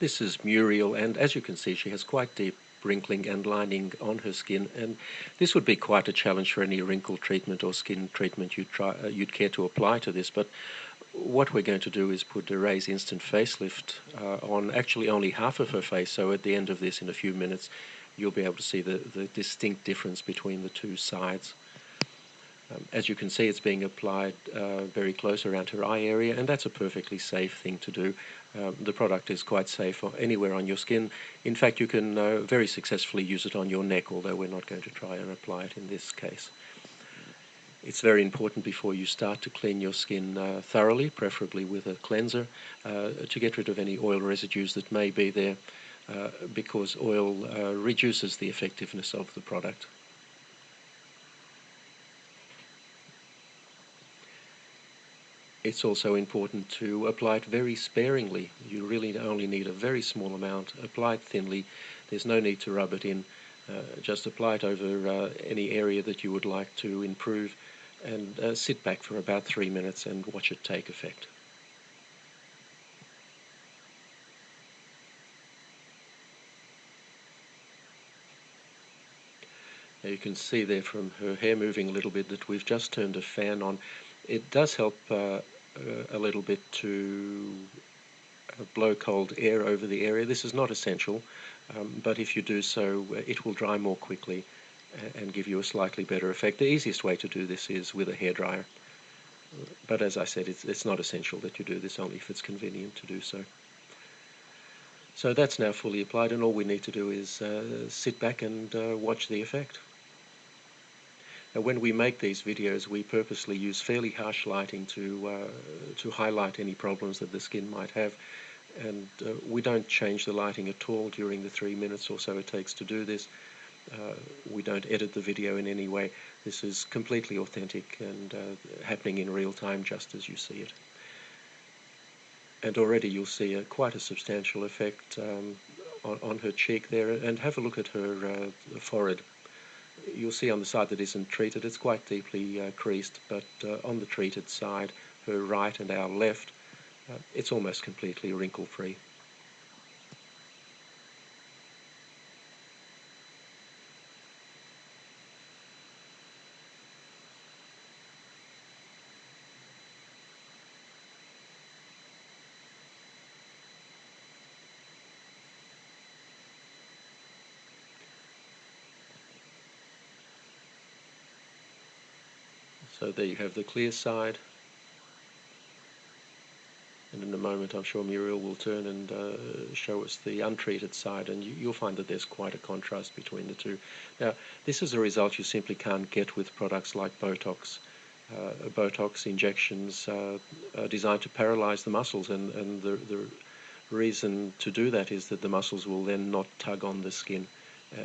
This is Muriel, and as you can see, she has quite deep wrinkling and lining on her skin, and this would be quite a challenge for any wrinkle treatment or skin treatment you'd care to apply to this. But what we're going to do is put a Raise Instant Facelift on actually only half of her face, so at the end of this, in a few minutes, you'll be able to see the distinct difference between the two sides. As you can see, it's being applied very close around her eye area, and that's a perfectly safe thing to do. The product is quite safe anywhere on your skin. In fact, you can very successfully use it on your neck, although we're not going to try and apply it in this case. It's very important before you start to clean your skin thoroughly, preferably with a cleanser, to get rid of any oil residues that may be there, because oil reduces the effectiveness of the product. It's also important to apply it very sparingly. You really only need a very small amount. Apply it thinly. There's no need to rub it in. Just apply it over any area that you would like to improve, and sit back for about 3 minutes and watch it take effect. Now you can see there from her hair moving a little bit that we've just turned a fan on. It does help a little bit to blow cold air over the area. This is not essential, but if you do so, it will dry more quickly and give you a slightly better effect. The easiest way to do this is with a hairdryer, but as I said, it's not essential that you do this, only if it's convenient to do so. So that's now fully applied, and all we need to do is sit back and watch the effect. Now, when we make these videos, we purposely use fairly harsh lighting to highlight any problems that the skin might have, and we don't change the lighting at all during the 3 minutes or so it takes to do this. We don't edit the video in any way. This is completely authentic and happening in real time, just as you see it. And already you'll see quite a substantial effect on her cheek there, and have a look at her forehead. You'll see on the side that isn't treated, it's quite deeply creased, but on the treated side, her right and our left, it's almost completely wrinkle-free. So there you have the clear side, and in a moment I'm sure Muriel will turn and show us the untreated side, and you'll find that there's quite a contrast between the two. Now, this is a result you simply can't get with products like Botox. Botox injections are designed to paralyze the muscles, and the reason to do that is that the muscles will then not tug on the skin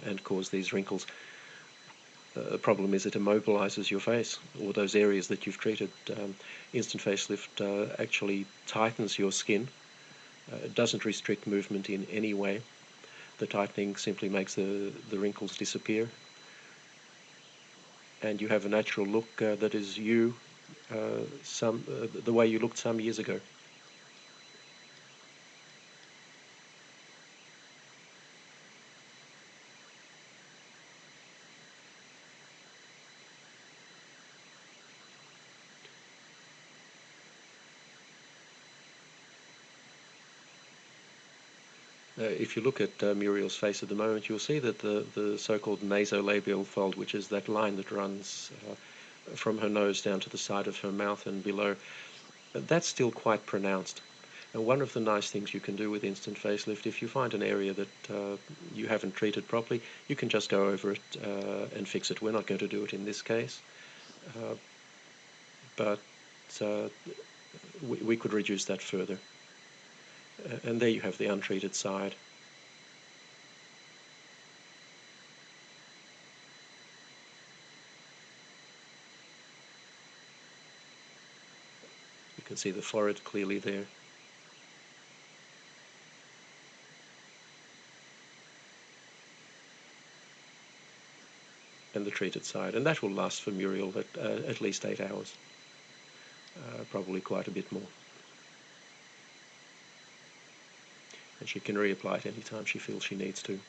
and cause these wrinkles. The problem is it immobilizes your face, or those areas that you've treated. Instant Facelift actually tightens your skin. It doesn't restrict movement in any way. The tightening simply makes the wrinkles disappear, and you have a natural look that is you, the way you looked some years ago. If you look at Muriel's face at the moment, you'll see that the so-called nasolabial fold, which is that line that runs from her nose down to the side of her mouth and below, that's still quite pronounced. And one of the nice things you can do with Instant Facelift, if you find an area that you haven't treated properly, you can just go over it and fix it. We're not going to do it in this case, but we could reduce that further. And there you have the untreated side. You can see the forehead clearly there. And the treated side. And that will last for Muriel at least 8 hours. Probably quite a bit more. and she can reapply it anytime she feels she needs to.